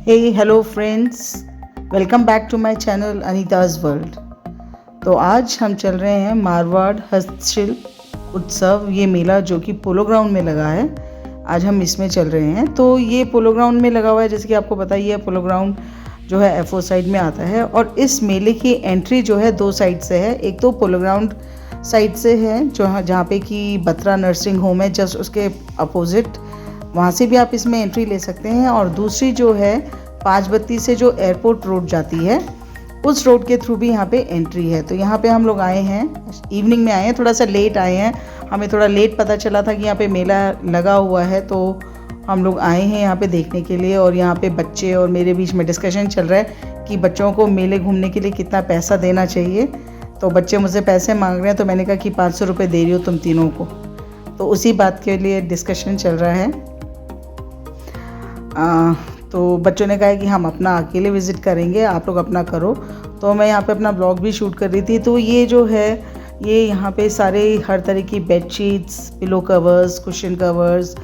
Hey hello friends, welcome back to my channel Anita's world. तो आज हम चल रहे हैं मारवाड़ हस्तशिल्प उत्सव, ये मेला जो कि पोलो ग्राउंड में लगा है। आज हम इसमें चल रहे हैं। तो ये पोलो ग्राउंड में लगा हुआ है, जैसे कि आपको पता ही है। पोलो ग्राउंड जो है एफओ साइड में आता है और इस मेले की एंट्री जो है दो साइड से है। एक तो पोलो ग्राउंड साइड से है जहाँ पे कि बत्रा नर्सिंग होम है, जस्ट उसके अपोजिट, वहाँ से भी आप इसमें एंट्री ले सकते हैं। और दूसरी जो है 5 बत्ती से जो एयरपोर्ट रोड जाती है, उस रोड के थ्रू भी यहाँ पे एंट्री है। तो यहाँ पे हम लोग आए हैं, इवनिंग में आए हैं, थोड़ा सा लेट आए हैं। हमें थोड़ा लेट पता चला था कि यहाँ पे मेला लगा हुआ है, तो हम लोग आए हैं यहाँ पे देखने के लिए। और यहाँ पे बच्चे और मेरे बीच में डिस्कशन चल रहा है कि बच्चों को मेले घूमने के लिए कितना पैसा देना चाहिए। तो बच्चे मुझसे पैसे मांग रहे हैं, तो मैंने कहा कि 500 रुपये दे रही हो तुम तीनों को। तो उसी बात के लिए डिस्कशन चल रहा है। तो बच्चों ने कहा है कि हम अपना अकेले विज़िट करेंगे, आप लोग अपना करो। तो मैं यहाँ पे अपना ब्लॉग भी शूट कर रही थी। तो ये जो है, ये यहाँ पे सारे हर तरह की bedsheets, pillow covers, cushion covers,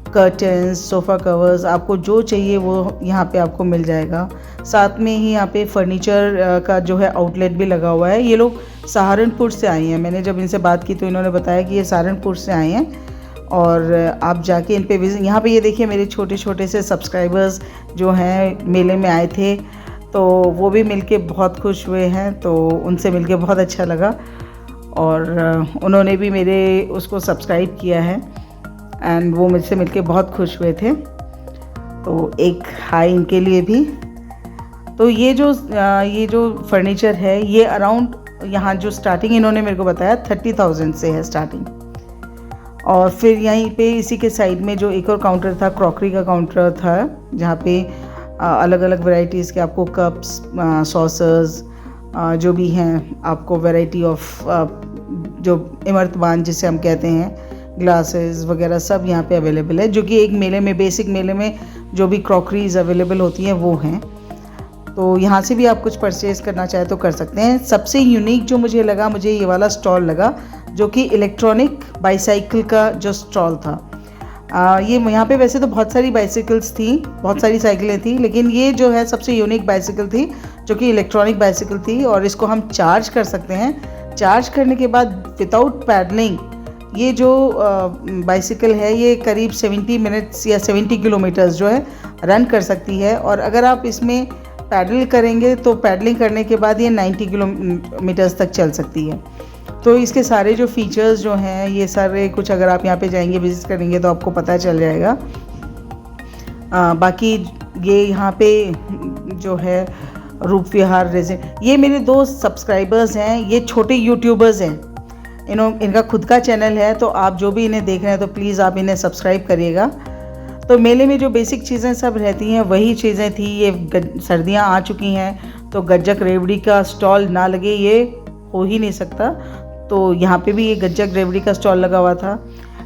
curtains, sofa covers, आपको जो चाहिए वो यहाँ पे आपको मिल जाएगा। साथ में ही यहाँ पे फर्नीचर का जो है आउटलेट भी लगा हुआ है। ये लोग सहारनपुर से आए हैं। मैंने जब इनसे बात की तो इन्होंने बताया कि ये सहारनपुर से आए हैं। और आप जाके इन पे विजिट, यहाँ पे ये देखिए मेरे छोटे छोटे से सब्सक्राइबर्स जो हैं मेले में आए थे, तो वो भी मिलके बहुत खुश हुए हैं। तो उनसे मिलके बहुत अच्छा लगा और उन्होंने भी मेरे उसको सब्सक्राइब किया है एंड वो मुझसे मिलके बहुत खुश हुए थे। तो एक हाई इनके लिए भी। तो ये जो फर्नीचर है, ये अराउंड यहाँ जो स्टार्टिंग इन्होंने मेरे को बताया 30,000 से है स्टार्टिंग। और फिर यहीं पे इसी के साइड में जो एक और काउंटर था, क्रॉकरी का काउंटर था, जहाँ पे अलग अलग वैरायटीज़ के आपको कप्स, सॉसर्स जो भी हैं, आपको वैरायटी ऑफ जो इमरतबान जिसे हम कहते हैं, ग्लासेस वगैरह सब यहाँ पे अवेलेबल है। जो कि एक मेले में, बेसिक मेले में जो भी क्रॉकरीज अवेलेबल होती हैं वो हैं। तो यहाँ से भी आप कुछ परचेज़ करना चाहे तो कर सकते हैं। सबसे यूनिक जो मुझे लगा, मुझे ये वाला स्टॉल लगा, जो कि इलेक्ट्रॉनिक बाईसाइकिल का जो स्टॉल था। ये यहाँ पे वैसे तो बहुत सारी बाइसिकल्स थी, बहुत सारी साइकिलें थी, लेकिन ये जो है सबसे यूनिक बाइसिकल थी, जो कि इलेक्ट्रॉनिक बाइसिकल थी। और इसको हम चार्ज कर सकते हैं। चार्ज करने के बाद विदाउट पैडलिंग ये जो बाइसिकल है, ये करीब 70 मिनट्स या 70 किलोमीटर्स जो है रन कर सकती है। और अगर आप इसमें पैडल करेंगे तो पैडलिंग करने के बाद ये 90 किलोमीटर्स तक चल सकती है। तो इसके सारे जो फीचर्स जो हैं, ये सारे कुछ अगर आप यहाँ पे जाएंगे, विजिट करेंगे, तो आपको पता चल जाएगा। बाकी ये यहाँ पे जो है रूप विहार रेजिडेंट, ये मेरे 2 सब्सक्राइबर्स हैं। ये छोटे यूट्यूबर्स हैं, इनका खुद का चैनल है। तो आप जो भी इन्हें देख रहे हैं तो प्लीज़ आप इन्हें सब्सक्राइब करिएगा। तो मेले में जो बेसिक चीज़ें सब रहती हैं वही चीज़ें थी। ये सर्दियाँ आ चुकी हैं, तो गज्जक रेवड़ी का स्टॉल ना लगे ये हो ही नहीं सकता। तो यहाँ पे भी ये गज्जक रेवड़ी का स्टॉल लगा हुआ था।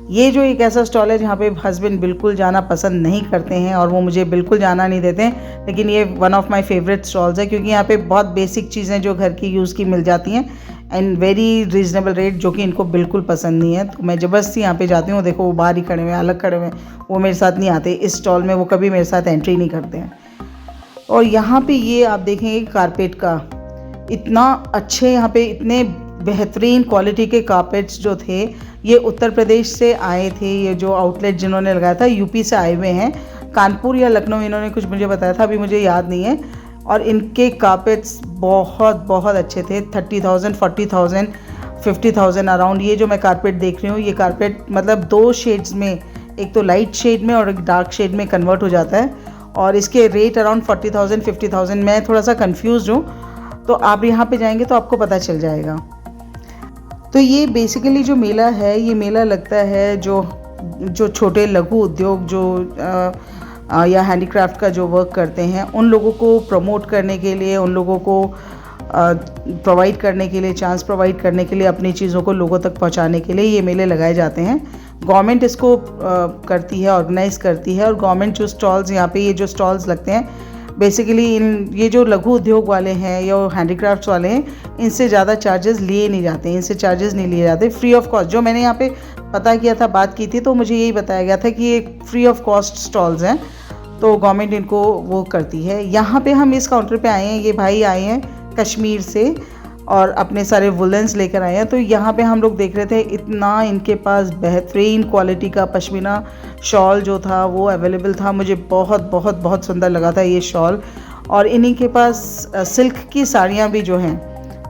ये जो एक ऐसा स्टॉल है जहाँ पे हस्बैंड बिल्कुल जाना पसंद नहीं करते हैं और वो मुझे बिल्कुल जाना नहीं देते हैं, लेकिन ये one of my favourite stalls है, क्योंकि यहाँ पे बहुत बेसिक चीज़ें जो घर की यूज़ की मिल जाती हैं एंड वेरी रीज़नेबल रेट, जो कि इनको बिल्कुल पसंद नहीं है। तो मैं ज़बरदस्ती यहाँ पे जाती हूँ। देखो वो बाहर ही खड़े हुए हैं, अलग खड़े हुए हैं, वो मेरे साथ नहीं आते इस स्टॉल में, वो कभी मेरे साथ एंट्री नहीं करते हैं। और यहाँ पे ये आप देखेंगे कारपेट का, इतना अच्छे, यहाँ पे इतने बेहतरीन क्वालिटी के कारपेट्स जो थे, ये उत्तर प्रदेश से आए थे। ये जो आउटलेट जिन्होंने लगाया था यूपी से आए हुए हैं, कानपुर या लखनऊ, इन्होंने कुछ मुझे बताया था, अभी मुझे याद नहीं है। और इनके कारपेट्स बहुत बहुत अच्छे थे। 30,000, 40,000, 50,000 अराउंड ये जो मैं कारपेट देख रही हूँ, ये कारपेट मतलब 2 शेड्स में, एक तो लाइट शेड में और एक डार्क शेड में कन्वर्ट हो जाता है। और इसके रेट अराउंड 40,000, 50,000। मैं थोड़ा सा कन्फ्यूज़ हूँ, तो आप यहाँ पे जाएंगे तो आपको पता चल जाएगा। तो ये बेसिकली जो मेला है, ये मेला लगता है जो छोटे लघु उद्योग जो या हैंडीक्राफ्ट का जो वर्क करते हैं, उन लोगों को प्रमोट करने के लिए, उन लोगों को प्रोवाइड करने के लिए, चांस प्रोवाइड करने के लिए, अपनी चीज़ों को लोगों तक पहुंचाने के लिए ये मेले लगाए जाते हैं। गवर्नमेंट इसको करती है, ऑर्गेनाइज़ करती है। और गवर्नमेंट जो स्टॉल्स, यहाँ पे ये जो स्टॉल्स लगते हैं, बेसिकली ये जो लघु उद्योग वाले हैं या हैंडीक्राफ्ट्स वाले हैं, इनसे ज़्यादा चार्जेस लिए नहीं जाते, इनसे चार्जेस नहीं लिए जाते, फ्री ऑफ कॉस्ट। जो मैंने यहाँ पे पता किया था, बात की थी, तो मुझे यही बताया गया था कि ये फ्री ऑफ कॉस्ट स्टॉल्स हैं। तो गवर्नमेंट इनको वो करती है। यहाँ पे हम इस काउंटर पे आए हैं, ये भाई आए हैं कश्मीर से और अपने सारे वुलन्स लेकर आए हैं। तो यहाँ पे हम लोग देख रहे थे, इतना इनके पास बेहतरीन क्वालिटी का पश्मीना शॉल जो था वो अवेलेबल था। मुझे बहुत बहुत बहुत सुंदर लगा था ये शॉल। और इन्हीं के पास सिल्क की साड़ियाँ भी जो हैं,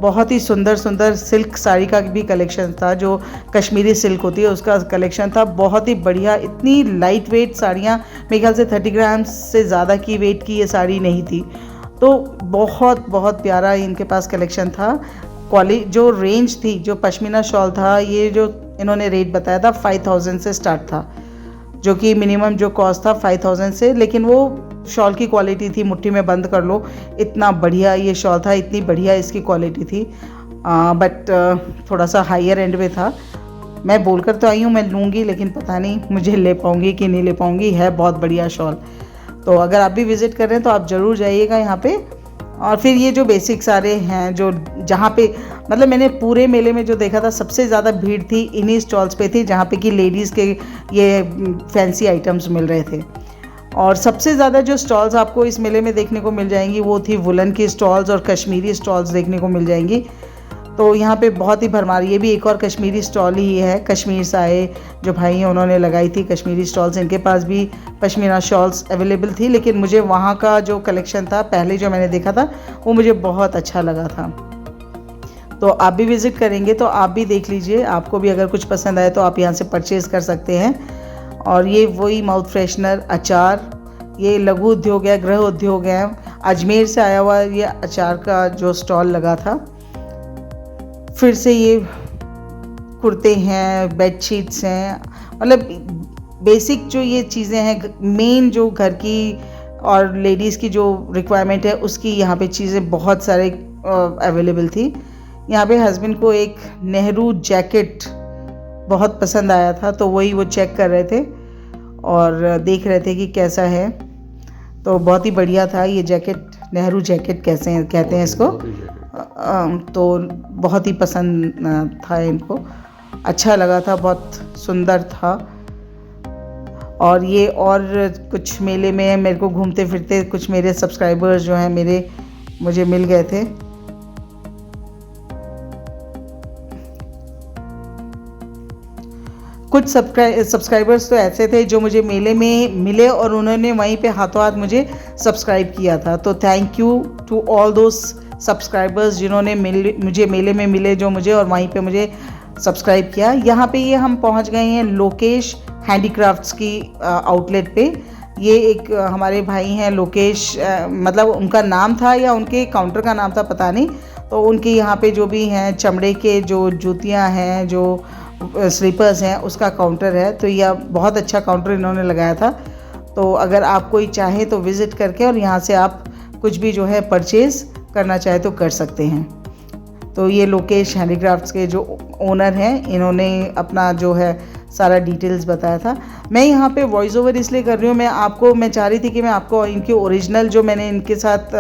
बहुत ही सुंदर सुंदर सिल्क साड़ी का भी कलेक्शन था, जो कश्मीरी सिल्क होती है उसका कलेक्शन था, बहुत ही बढ़िया। इतनी लाइट वेट साड़ियाँ, मेरे ख्याल से 30 ग्राम से ज़्यादा की वेट की ये साड़ी नहीं थी। तो बहुत बहुत प्यारा इनके पास कलेक्शन था। जो रेंज थी, जो पश्मीना शॉल था, ये जो इन्होंने रेट बताया था 5000 से स्टार्ट था, जो कि मिनिमम जो कॉस्ट था 5000 से, लेकिन वो शॉल की क्वालिटी थी, मुट्ठी में बंद कर लो, इतना बढ़िया ये शॉल था, इतनी बढ़िया इसकी क्वालिटी थी। बट थोड़ा सा हायर एंड में था। मैं बोलकर तो आई हूँ मैं लूँगी, लेकिन पता नहीं मुझे ले पाऊँगी कि नहीं ले पाऊँगी। है बहुत बढ़िया शॉल। तो अगर आप भी विज़िट कर रहे हैं तो आप ज़रूर जाइएगा यहाँ पे। और फिर ये जो बेसिक सारे हैं, जो जहाँ पे मतलब मैंने पूरे मेले में जो देखा था, सबसे ज़्यादा भीड़ थी इन्हीं स्टॉल्स पे थी, जहाँ पे कि लेडीज़ के ये फैंसी आइटम्स मिल रहे थे। और सबसे ज़्यादा जो स्टॉल्स आपको इस मेले में देखने को मिल जाएंगी वो थी वुलन की स्टॉल्स और कश्मीरी स्टॉल्स देखने को मिल जाएंगी। तो यहाँ पे बहुत ही भरमार, ये भी एक और कश्मीरी स्टॉल ही है। कश्मीर से आए जो भाई हैं उन्होंने लगाई थी कश्मीरी स्टॉल्स। इनके पास भी पश्मीना शॉल्स अवेलेबल थी, लेकिन मुझे वहाँ का जो कलेक्शन था पहले जो मैंने देखा था वो मुझे बहुत अच्छा लगा था। तो आप भी विज़िट करेंगे तो आप भी देख लीजिए, आपको भी अगर कुछ पसंद आए तो आप यहाँ से परचेज़ कर सकते हैं। और ये वही माउथ फ्रेशनर, अचार, ये लघु उद्योग है, गृह उद्योग है, अजमेर से आया हुआ ये अचार का जो स्टॉल लगा था। फिर से ये कुर्ते हैं, बेडशीट्स हैं, मतलब बेसिक जो ये चीज़ें हैं, मेन जो घर की और लेडीज़ की जो रिक्वायरमेंट है उसकी यहाँ पे चीज़ें बहुत सारे अवेलेबल थी। यहाँ पे हस्बैंड को एक नेहरू जैकेट बहुत पसंद आया था, तो वही वो चेक कर रहे थे और देख रहे थे कि कैसा है। तो बहुत ही बढ़िया था ये जैकेट, नेहरू जैकेट कैसे कहते हैं इसको। तो बहुत ही पसंद था इनको, अच्छा लगा था, बहुत सुंदर था। और ये और कुछ मेले में मेरे को घूमते फिरते कुछ मेरे सब्सक्राइबर्स जो हैं मुझे मिल गए थे। कुछ सब्सक्राइबर्स तो ऐसे थे जो मुझे मेले में मिले और उन्होंने वहीं पे हाथों हाथ मुझे सब्सक्राइब किया था। तो thank you to all those subscribers जिन्होंने मुझे मेले में मिले, जो मुझे और वहीं पे मुझे सब्सक्राइब किया। यहाँ पे ये हम पहुँच गए हैं लोकेश हैंडीक्राफ्ट्स की आउटलेट पे। ये एक हमारे भाई हैं लोकेश, मतलब उनका नाम था या उनके काउंटर का नाम था पता नहीं। तो उनके यहाँ पे जो भी हैं चमड़े के जो जूतियाँ हैं, जो स्लीपर्स हैं, उसका काउंटर है। तो यह बहुत अच्छा काउंटर इन्होंने लगाया था। तो अगर आप कोई चाहे तो विज़िट करके और यहाँ से आप कुछ भी जो है परचेज़ करना चाहे तो कर सकते हैं। तो ये लोकेश हैंडीक्राफ्ट्स के जो ओनर हैं, इन्होंने अपना जो है सारा डिटेल्स बताया था। मैं यहाँ पे वॉइस ओवर इसलिए कर रही हूँ, मैं चाह रही थी कि मैं आपको इनके ओरिजिनल जो मैंने इनके साथ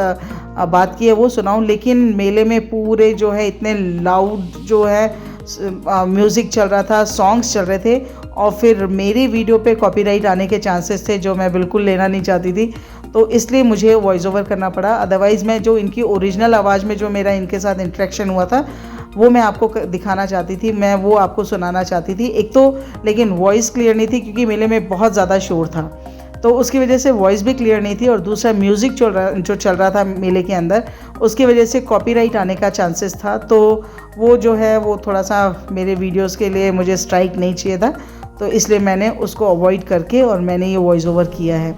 बात की है वो सुनाऊँ, लेकिन मेले में पूरे जो है इतने लाउड जो है म्यूज़िक चल रहा था, सॉन्ग्स चल रहे थे, और फिर मेरी वीडियो पे कॉपीराइट आने के चांसेस थे जो मैं बिल्कुल लेना नहीं चाहती थी। तो इसलिए मुझे वॉइस ओवर करना पड़ा। अदरवाइज़ मैं जो इनकी ओरिजिनल आवाज़ में जो मेरा इनके साथ इंटरेक्शन हुआ था वो मैं आपको दिखाना चाहती थी, मैं वो आपको सुनाना चाहती थी। एक तो लेकिन वॉइस क्लियर नहीं थी क्योंकि मेले में बहुत ज़्यादा शोर था, तो उसकी वजह से वॉइस भी क्लियर नहीं थी, और दूसरा म्यूज़िक जो चल रहा था मेले के अंदर, उसकी वजह से कॉपीराइट आने का चांसेस था। तो वो जो है वो थोड़ा सा मेरे वीडियोस के लिए मुझे स्ट्राइक नहीं चाहिए था, तो इसलिए मैंने उसको अवॉइड करके और मैंने ये वॉइस ओवर किया है।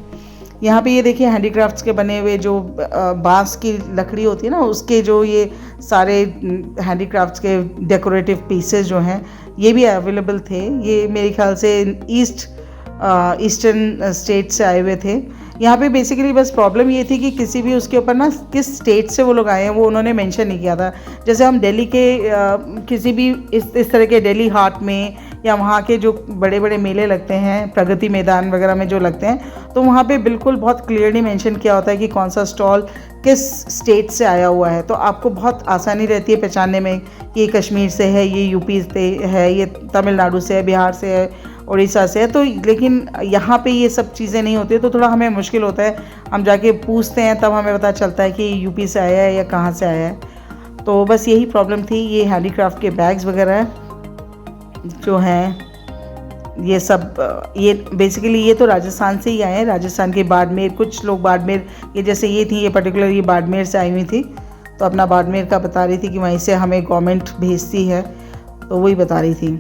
यहाँ पे ये देखिए हैंडीक्राफ्ट्स के बने हुए जो बांस की लकड़ी होती है ना, उसके जो ये सारे हैंडीक्राफ्ट्स के डेकोरेटिव पीसेस जो हैं ये भी अवेलेबल थे। ये मेरे ख्याल से ईस्टर्न स्टेट से आए हुए थे। यहाँ पे बेसिकली बस प्रॉब्लम ये थी कि किसी भी उसके ऊपर ना किस स्टेट से वो लोग आए हैं वो उन्होंने मेंशन नहीं किया था। जैसे हम दिल्ली के किसी भी इस तरह के दिल्ली हाट में या वहाँ के जो बड़े बड़े मेले लगते हैं, प्रगति मैदान वगैरह में जो लगते हैं, तो वहाँ पे बिल्कुल बहुत क्लियरली मेंशन किया होता है कि कौन सा स्टॉल किस स्टेट से आया हुआ है। तो आपको बहुत आसानी रहती है पहचानने में कि ये कश्मीर से है, ये यूपी से है, ये तमिलनाडु से है, बिहार से है, उड़ीसा से है। तो लेकिन यहाँ पे ये सब चीज़ें नहीं होती, तो थोड़ा हमें मुश्किल होता है। हम जाके पूछते हैं तब हमें पता चलता है कि यूपी से आया है या कहाँ से आया है। तो बस यही प्रॉब्लम थी। ये हैंडीक्राफ्ट के बैग्स वगैरह जो हैं ये सब, ये बेसिकली ये तो राजस्थान से ही आए हैं, राजस्थान के बाड़मेर। कुछ लोग बाड़मेर, ये जैसे ये थी, ये पर्टिकुलर ये बाड़मेर से आई हुई थी, तो अपना बाड़मेर का बता रही थी कि वहीं से हमें गवर्नमेंट भेजती है, तो वही बता रही थी।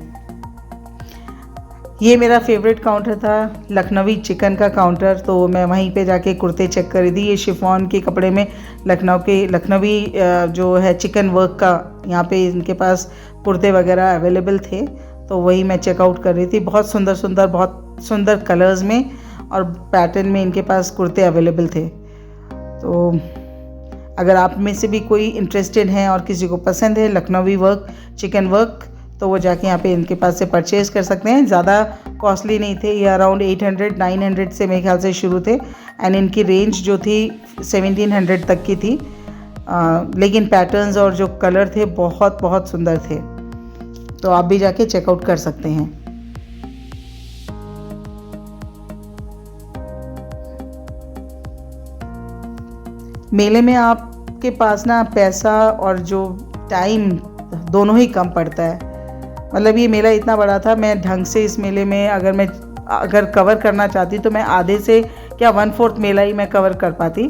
ये मेरा फेवरेट काउंटर था, लखनवी चिकन का काउंटर, तो मैं वहीं पे जाके कुर्ते चेक करी थी। ये शिफॉन के कपड़े में लखनवी जो है चिकन वर्क का, यहाँ पे इनके पास कुर्ते वगैरह अवेलेबल थे, तो वही मैं चेकआउट कर रही थी। बहुत सुंदर कलर्स में और पैटर्न में इनके पास कुर्ते अवेलेबल थे। तो अगर आप में से भी कोई इंटरेस्टेड हैं और किसी को पसंद है लखनवी वर्क, चिकन वर्क, तो वो जाके यहाँ पे इनके पास से परचेज़ कर सकते हैं। ज़्यादा कॉस्टली नहीं थे, ये अराउंड 800-900 से मेरे ख्याल से शुरू थे, एंड इनकी रेंज जो थी 1700 तक की थी। लेकिन पैटर्न्स और जो कलर थे बहुत सुंदर थे, तो आप भी जाके चेकआउट कर सकते हैं। मेले में आपके पास ना पैसा और जो टाइम दोनों ही कम पड़ता है। मतलब ये मेला इतना बड़ा था, मैं ढंग से इस मेले में अगर कवर करना चाहती तो मैं आधे से क्या 1/4 मेला ही मैं कवर कर पाती।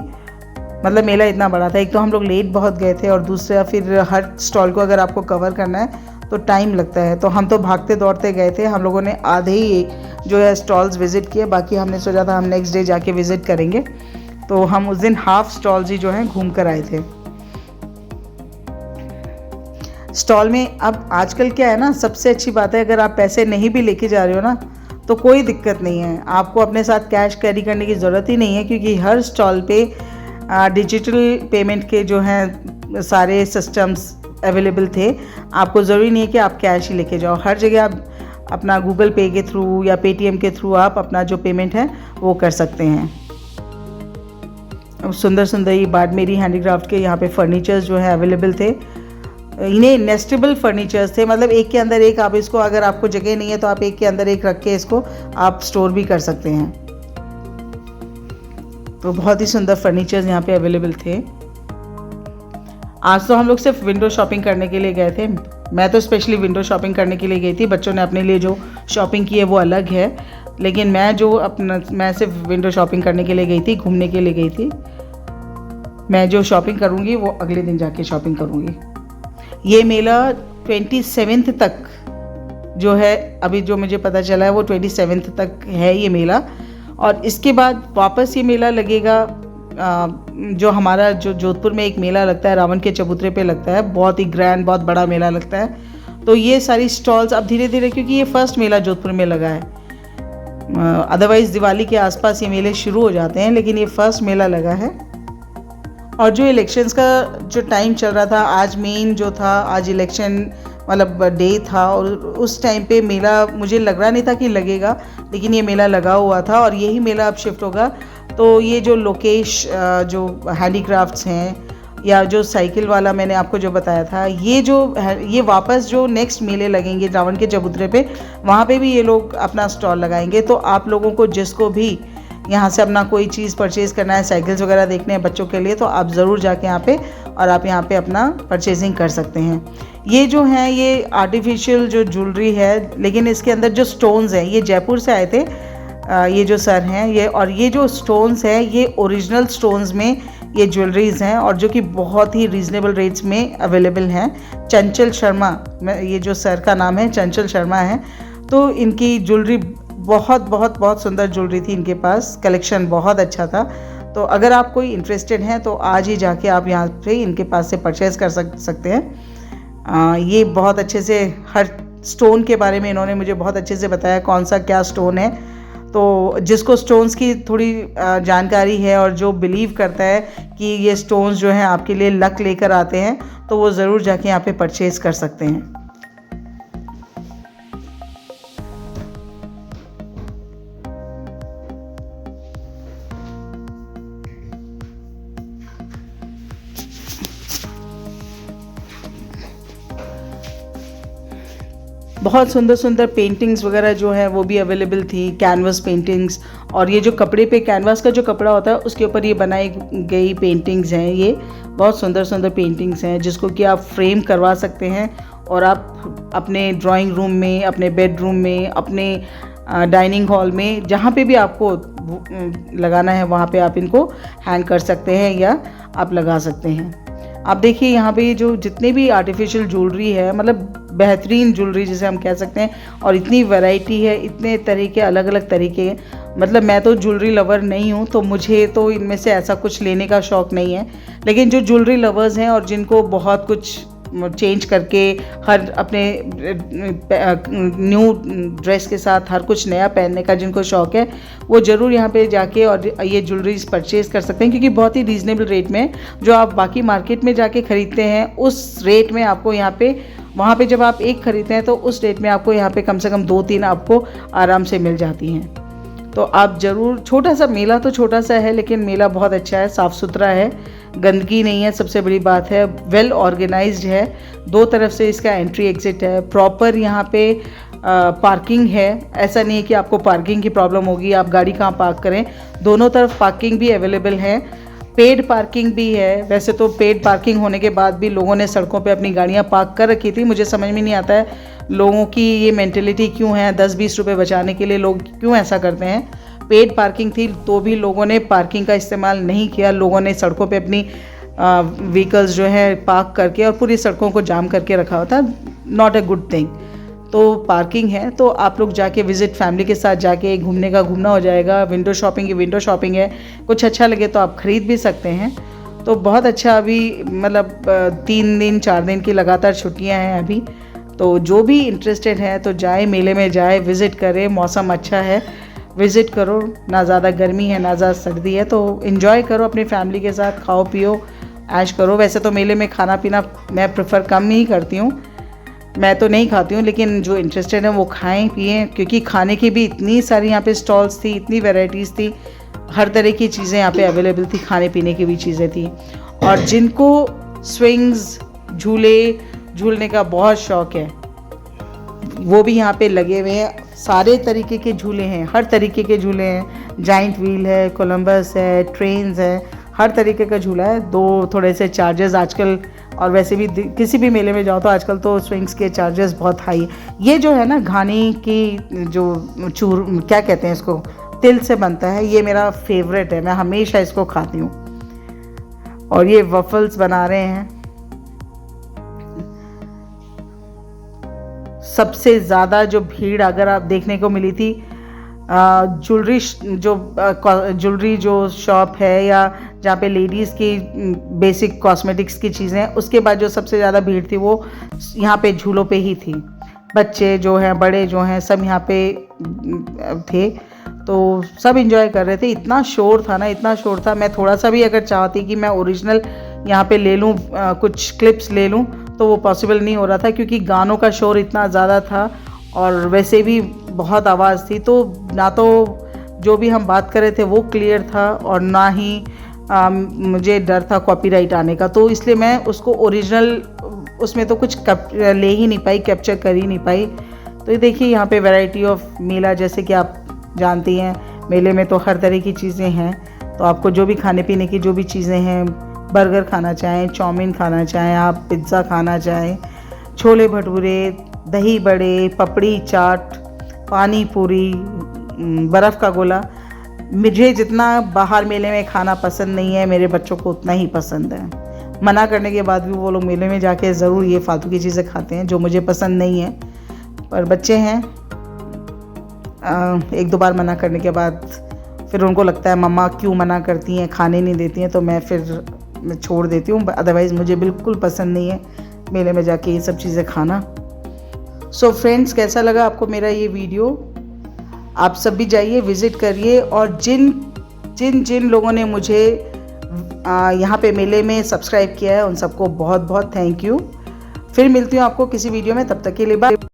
मतलब मेला इतना बड़ा था। एक तो हम लोग लेट बहुत गए थे, और दूसरा फिर हर स्टॉल को अगर आपको कवर करना है तो टाइम लगता है। तो हम तो भागते दौड़ते गए थे। हम लोगों ने आधे ही जो है स्टॉल्स विज़िट किए, बाकी हमने सोचा था हम नेक्स्ट डे जाके विज़िट करेंगे। तो हम उस दिन हाफ स्टॉल्स ही जो हैं घूम कर आए थे। स्टॉल में अब आजकल क्या है ना, सबसे अच्छी बात है, अगर आप पैसे नहीं भी लेके जा रहे हो ना तो कोई दिक्कत नहीं है। आपको अपने साथ कैश कैरी करने की ज़रूरत ही नहीं है, क्योंकि हर स्टॉल पे डिजिटल पेमेंट के जो हैं सारे सिस्टम्स अवेलेबल थे। आपको ज़रूरी नहीं है कि आप कैश ही लेके जाओ। हर जगह आप अपना गूगल पे के थ्रू या पेटीएम के थ्रू आप अपना जो पेमेंट है वो कर सकते हैं। सुंदर ये बाड़मेरी हैंडीक्राफ्ट के यहाँ पे फर्नीचर्स जो है अवेलेबल थे। इन्हें नेस्टेबल फर्नीचर्स थे, मतलब एक के अंदर एक, आप इसको अगर आपको जगह नहीं है तो आप एक के अंदर एक रख के इसको आप स्टोर भी कर सकते हैं। तो बहुत ही सुंदर फर्नीचर्स यहाँ पे अवेलेबल थे। आज तो हम लोग सिर्फ विंडो शॉपिंग करने के लिए गए थे। मैं तो स्पेशली विंडो शॉपिंग करने के लिए गई थी, बच्चों ने अपने लिए जो शॉपिंग की है वो अलग है, लेकिन मैं सिर्फ विंडो शॉपिंग करने के लिए गई थी, घूमने के लिए गई थी। मैं जो शॉपिंग करूँगी वो अगले दिन जाके शॉपिंग करूँगी। ये मेला 27 तक जो है, अभी जो मुझे पता चला है वो 27 तक है ये मेला, और इसके बाद वापस ये मेला लगेगा। जो हमारा जो जोधपुर में एक मेला लगता है, रावण के चबूतरे पे लगता है, बहुत ही ग्रैंड, बहुत बड़ा मेला लगता है। तो ये सारी स्टॉल्स अब धीरे धीरे, क्योंकि ये फर्स्ट मेला जोधपुर में लगा है, अदरवाइज़ दिवाली के आसपास ये मेले शुरू हो जाते हैं, लेकिन ये फर्स्ट मेला लगा है। और जो इलेक्शंस का जो टाइम चल रहा था, आज मेन जो था, आज इलेक्शन मतलब डे था, और उस टाइम पे मेला मुझे लग रहा नहीं था कि लगेगा, लेकिन ये मेला लगा हुआ था, और यही मेला अब शिफ्ट होगा। तो ये जो लोकेश जो हैंडीक्राफ्ट्स हैं, या जो साइकिल वाला मैंने आपको जो बताया था, ये वापस जो नेक्स्ट मेले लगेंगे रावण के चबूतरे पे, वहाँ पे भी ये लोग अपना स्टॉल लगाएंगे। तो आप लोगों को जिसको भी यहाँ से अपना कोई चीज़ परचेज़ करना है, साइकिल्स वगैरह देखने हैं बच्चों के लिए, तो आप ज़रूर जाके यहाँ पे, और आप यहाँ पे अपना परचेजिंग कर सकते हैं। ये जो हैं ये आर्टिफिशियल जो ज्वेलरी है, लेकिन इसके अंदर जो स्टोन्स हैं ये जयपुर से आए थे। ये जो सर हैं ये जो स्टोन्स हैं ये ओरिजिनल स्टोन्स में ये ज्वेलरीज़ हैं, और जो कि बहुत ही रीज़नेबल रेट्स में अवेलेबल हैं। चंचल शर्मा, ये जो सर का नाम है चंचल शर्मा है। तो इनकी ज्वेलरी बहुत सुंदर ज्वेलरी थी इनके पास, कलेक्शन बहुत अच्छा था। तो अगर आप कोई इंटरेस्टेड हैं तो आज ही जाके आप यहाँ पे इनके पास से परचेज़ कर सकते हैं। ये बहुत अच्छे से हर स्टोन के बारे में इन्होंने मुझे बहुत अच्छे से बताया, कौन सा क्या स्टोन है। तो जिसको स्टोन्स की थोड़ी जानकारी है और जो बिलीव करता है कि ये स्टोन्स जो हैं आपके लिए लक लेकर आते हैं, तो वो ज़रूर जाके यहाँ पे परचेज़ कर सकते हैं। बहुत सुंदर सुंदर पेंटिंग्स वगैरह जो है वो भी अवेलेबल थी, कैनवस पेंटिंग्स। और ये जो कपड़े पे कैनवास का जो कपड़ा होता है उसके ऊपर ये बनाई गई पेंटिंग्स हैं। ये बहुत सुंदर सुंदर पेंटिंग्स हैं जिसको कि आप फ्रेम करवा सकते हैं और आप अपने ड्राइंग रूम में, अपने बेडरूम में, अपने डाइनिंग हॉल में, जहाँ पे भी आपको लगाना है वहाँ पे आप इनको हैंग कर सकते हैं या आप लगा सकते हैं। आप देखिए यहाँ पे जो जितने भी आर्टिफिशियल ज्वेलरी है, मतलब बेहतरीन ज्वेलरी जिसे हम कह सकते हैं, और इतनी वैरायटी है, इतने तरीके, अलग अलग तरीके। मतलब मैं तो ज्वेलरी लवर नहीं हूँ तो मुझे तो इनमें से ऐसा कुछ लेने का शौक़ नहीं है, लेकिन जो ज्वेलरी लवर्स हैं और जिनको बहुत कुछ चेंज करके हर अपने न्यू ड्रेस के साथ हर कुछ नया पहनने का जिनको शौक़ है, वो ज़रूर यहाँ पे जाके और ये ज्वेलरीज परचेज़ कर सकते हैं, क्योंकि बहुत ही रीज़नेबल रेट में जो आप बाकी मार्केट में जाके ख़रीदते हैं उस रेट में आपको यहाँ पे, वहाँ पे जब आप एक ख़रीदते हैं तो उस रेट में आपको यहाँ पे कम से कम 2-3 आपको आराम से मिल जाती हैं। तो आप ज़रूर, छोटा सा मेला तो छोटा सा है लेकिन मेला बहुत अच्छा है, साफ़ सुथरा है, गंदगी नहीं है, सबसे बड़ी बात है, वेल ऑर्गेनाइज्ड है, 2 तरफ से इसका एंट्री एग्ज़िट है, प्रॉपर यहाँ पे पार्किंग है। ऐसा नहीं है कि आपको पार्किंग की प्रॉब्लम होगी, आप गाड़ी कहाँ पार्क करें, दोनों तरफ पार्किंग भी अवेलेबल है, पेड पार्किंग भी है। वैसे तो पेड पार्किंग होने के बाद भी लोगों ने सड़कों पे अपनी गाड़ियाँ पार्क कर रखी थी। मुझे समझ में नहीं आता है लोगों की ये मेंटेलिटी क्यों है, 10-20 रुपये बचाने के लिए लोग क्यों ऐसा करते हैं। पेड पार्किंग थी तो भी लोगों ने पार्किंग का इस्तेमाल नहीं किया, लोगों ने सड़कों पे अपनी व्हीकल्स जो है पार्क करके और पूरी सड़कों को जाम करके रखा होता, नॉट अ गुड थिंग। तो पार्किंग है तो आप लोग जाके विज़िट, फैमिली के साथ जाके घूमने का घूमना हो जाएगा, विंडो शॉपिंग की विंडो शॉपिंग है, कुछ अच्छा लगे तो आप ख़रीद भी सकते हैं। तो बहुत अच्छा, अभी मतलब 3 दिन 4 दिन की लगातार छुट्टियां हैं अभी, तो जो भी इंटरेस्टेड है तो जाए, मेले में जाए, विज़िट करें, मौसम अच्छा है, विज़िट करो, ना ज़्यादा गर्मी है ना ज़्यादा सर्दी है, तो इन्जॉय करो अपनी फैमिली के साथ, खाओ पियो ऐश करो। वैसे तो मेले में खाना पीना मैं प्रेफर कम ही करती हूँ, मैं तो नहीं खाती हूँ, लेकिन जो इंटरेस्टेड है वो खाएं पिएं, क्योंकि खाने की भी इतनी सारी यहाँ पे स्टॉल्स थी, इतनी वैरायटीज़ थी, हर तरह की चीज़ें यहाँ पे अवेलेबल थी, खाने पीने की भी चीज़ें थी। और जिनको स्विंग्स, झूलने का बहुत शौक़ है वो भी यहाँ पे लगे हुए हैं, सारे तरीके के झूले हैं, हर तरीके के झूले हैं, जाइंट व्हील है, कोलंबस है, ट्रेन्स है, हर तरीके का झूला है। दो थोड़े से चार्जेस आजकल, और वैसे भी किसी भी मेले में जाओ तो आजकल तो स्विंग्स के चार्जेस बहुत हाई है। ये जो है ना घानी की जो क्या कहते हैं इसको, तिल से बनता है, ये मेरा फेवरेट है, मैं हमेशा इसको खाती हूँ। और ये वफ़ल्स बना रहे हैं। सबसे ज़्यादा जो भीड़ अगर आप देखने को मिली थी ज्वेलरी जो शॉप है या जहाँ पे लेडीज़ की बेसिक कॉस्मेटिक्स की चीज़ें हैं, उसके बाद जो सबसे ज़्यादा भीड़ थी वो यहाँ पे झूलों पे ही थी। बच्चे जो हैं, बड़े जो हैं, सब यहाँ पे थे, तो सब एंजॉय कर रहे थे। इतना शोर था ना, इतना शोर था, मैं थोड़ा सा भी अगर चाहती कि मैं ओरिजिनल यहाँ पे ले लूँ, कुछ क्लिप्स ले लूँ, तो वो पॉसिबल नहीं हो रहा था, क्योंकि गानों का शोर इतना ज़्यादा था और वैसे भी बहुत आवाज़ थी, तो ना तो जो भी हम बात कर रहे थे वो क्लियर था और ना ही मुझे डर था कॉपीराइट आने का, तो इसलिए मैं उसको ओरिजिनल उसमें तो कुछ ले ही नहीं पाई, कैप्चर कर ही नहीं पाई। तो ये देखिए यहाँ पे वैरायटी ऑफ मेला, जैसे कि आप जानती हैं मेले में तो हर तरह की चीज़ें हैं, तो आपको जो भी खाने पीने की जो भी चीज़ें हैं, बर्गर खाना चाहें, चाउमीन खाना चाहें, आप पिज़्ज़ा खाना चाहें, छोले भटूरे, दही बड़े, पपड़ी चाट, पानी पूरी, बर्फ़ का गोला, मुझे जितना बाहर मेले में खाना पसंद नहीं है, मेरे बच्चों को उतना ही पसंद है। मना करने के बाद भी वो लोग मेले में जाके ज़रूर ये फालतू की चीज़ें खाते हैं जो मुझे पसंद नहीं है, पर बच्चे हैं, 1-2 बार मना करने के बाद फिर उनको लगता है मम्मा क्यों मना करती हैं, खाने नहीं देती हैं, तो मैं छोड़ देती हूँ। अदरवाइज़ मुझे बिल्कुल पसंद नहीं है मेले में जाके ये सब चीज़ें खाना। सो फ्रेंड्स, कैसा लगा आपको मेरा ये वीडियो? आप सब भी जाइए, विज़िट करिए, और जिन लोगों ने मुझे यहाँ पे मेले में सब्सक्राइब किया है उन सबको बहुत बहुत थैंक यू। फिर मिलती हूँ आपको किसी वीडियो में, तब तक के लिए बाय।